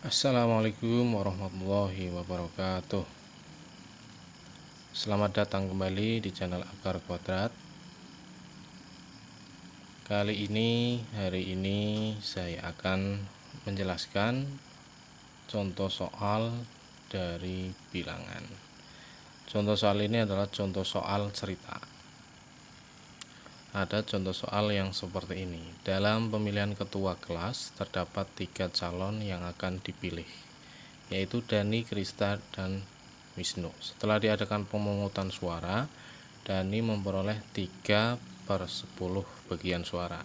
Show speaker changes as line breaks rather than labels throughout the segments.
Assalamualaikum warahmatullahi wabarakatuh. Selamat datang kembali di channel Akar Kuadrat. Hari ini saya akan menjelaskan contoh soal dari bilangan. Contoh soal ini adalah contoh soal cerita. Ada contoh soal yang seperti ini. Dalam pemilihan ketua kelas terdapat 3 calon yang akan dipilih, yaitu Dani, Krista, dan Wisnu. Setelah diadakan pemungutan suara, Dani memperoleh 3/10 bagian suara,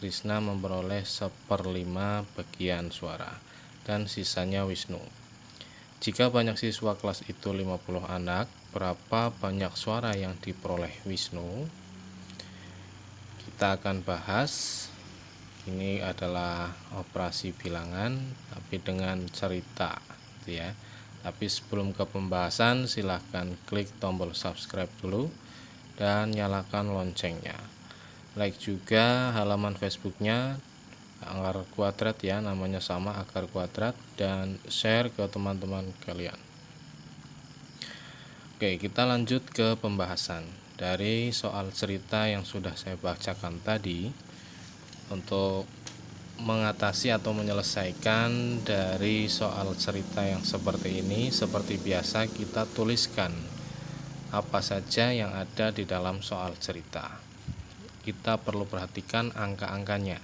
Krishna memperoleh 1/5 bagian suara, dan sisanya Wisnu. Jika banyak siswa kelas itu 50 anak, berapa banyak suara yang diperoleh Wisnu? Kita akan bahas. Ini adalah operasi bilangan tapi dengan cerita gitu ya. Tapi sebelum ke pembahasan, silahkan klik tombol subscribe dulu dan nyalakan loncengnya. Like juga halaman Facebooknya Akar Kuadrat ya, namanya sama, Akar Kuadrat, dan share ke teman-teman kalian. Oke, kita lanjut ke pembahasan. Dari soal cerita yang sudah saya bacakan tadi, untuk mengatasi atau menyelesaikan dari soal cerita yang seperti ini, seperti biasa kita tuliskan apa saja yang ada di dalam soal cerita. Kita perlu perhatikan angka-angkanya.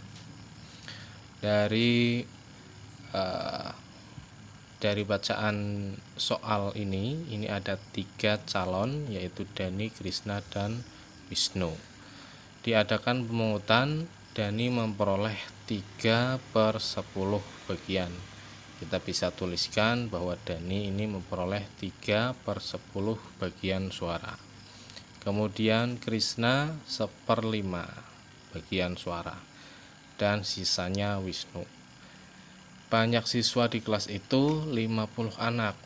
Dari bacaan soal ini ada 3 calon, yaitu Dani, Krishna, dan Wisnu. Diadakan pemungutan, Dani memperoleh 3/10 bagian. Kita bisa tuliskan bahwa Dani ini memperoleh 3/10 bagian suara. Kemudian Krishna 1/5 bagian suara, dan sisanya Wisnu. Banyak siswa di kelas itu 50 anak,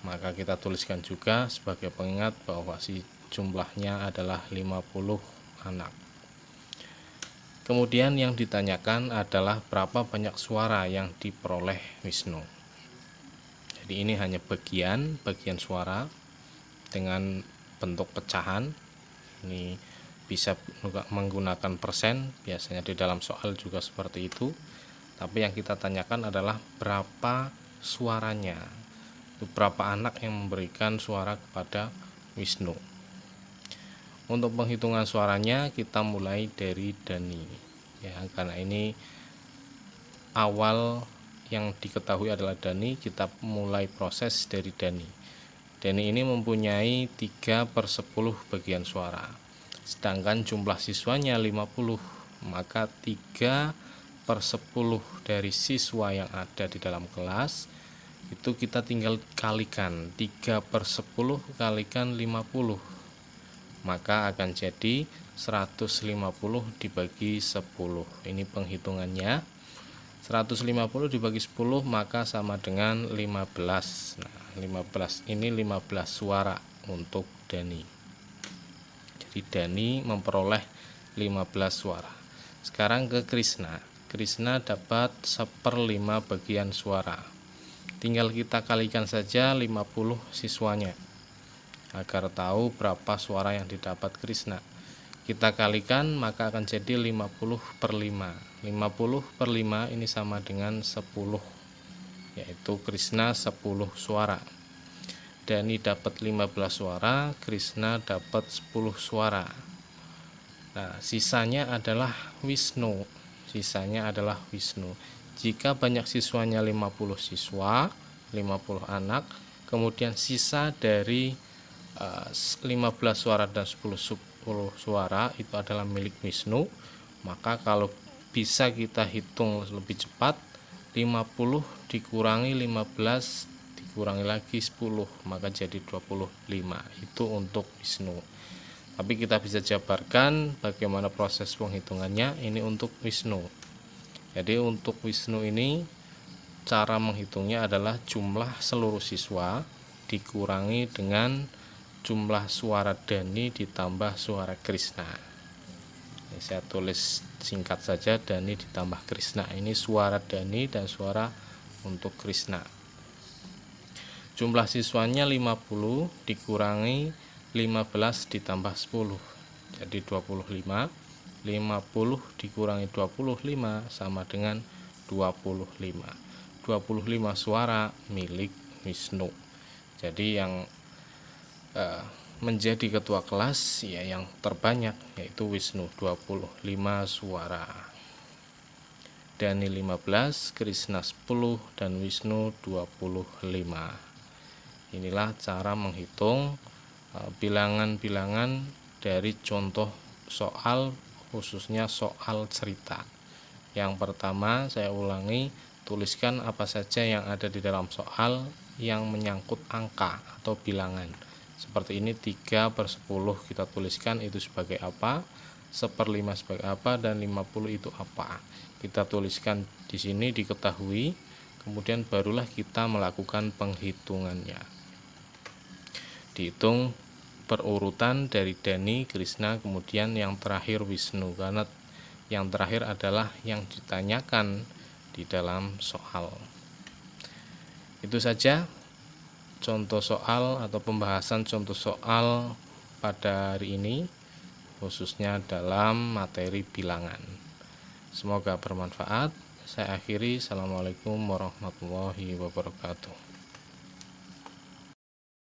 maka kita tuliskan juga sebagai pengingat bahwa jumlahnya adalah 50 anak. Kemudian yang ditanyakan adalah berapa banyak suara yang diperoleh Wisnu. Jadi ini hanya bagian suara dengan bentuk pecahan. Ini bisa menggunakan persen, biasanya di dalam soal juga seperti itu. Tapi yang kita tanyakan adalah berapa suaranya, berapa anak yang memberikan suara kepada Wisnu. Untuk penghitungan suaranya kita mulai dari Dani ya, karena ini awal yang diketahui adalah Dani, kita mulai proses dari Dani. Dani ini mempunyai 3/10 bagian suara, sedangkan jumlah siswanya 50, maka 3/10 dari siswa yang ada di dalam kelas itu kita tinggal kalikan, 3/10 kalikan 50, maka akan jadi 150 dibagi 10. Ini penghitungannya. 150 dibagi 10 maka sama dengan 15. Nah, 15 ini 15 suara untuk Dani. Jadi Dani memperoleh 15 suara. Sekarang ke Krishna. Krishna dapat 1/5 bagian suara. Tinggal kita kalikan saja 50 siswanya agar tahu berapa suara yang didapat Krishna. Kita kalikan maka akan jadi 50/5. 50/5 ini sama dengan 10, yaitu Krishna 10 suara. Dani dapat 15 suara, Krishna dapat 10 suara. Nah, sisanya adalah Wisnu. Jika banyak siswanya 50 siswa, 50 anak, kemudian sisa dari 15 suara dan 10 suara itu adalah milik Wisnu, maka kalau bisa kita hitung lebih cepat, 50 dikurangi 15 dikurangi lagi 10, maka jadi 25. Itu untuk Wisnu. Tapi kita bisa jabarkan bagaimana proses penghitungannya. Ini untuk Wisnu. Jadi untuk Wisnu ini cara menghitungnya adalah jumlah seluruh siswa dikurangi dengan jumlah suara Dani ditambah suara Krishna. Ini saya tulis singkat saja, Dani ditambah Krishna. Ini suara Dani dan suara untuk Krishna. Jumlah siswanya 50 dikurangi 15 ditambah 10, jadi 25. 50 dikurangi 25 sama dengan 25. 25 suara milik Wisnu. Jadi yang menjadi ketua kelas ya yang terbanyak yaitu Wisnu, 25 suara. Dani 15, Krishna 10, dan Wisnu 25. Inilah cara menghitung bilangan-bilangan dari contoh soal, khususnya soal cerita. Yang pertama, saya ulangi, tuliskan apa saja yang ada di dalam soal yang menyangkut angka atau bilangan. Seperti ini, 3/10 kita tuliskan itu sebagai apa, 1/5 sebagai apa, dan 50 itu apa. Kita tuliskan di sini, diketahui, kemudian barulah kita melakukan penghitungannya. Dihitung perurutan dari Dani, Krishna, kemudian yang terakhir Wisnu, karena yang terakhir adalah yang ditanyakan di dalam soal. Itu saja contoh soal atau pembahasan contoh soal pada hari ini, khususnya dalam materi bilangan. Semoga bermanfaat. Saya akhiri. Assalamualaikum warahmatullahi wabarakatuh.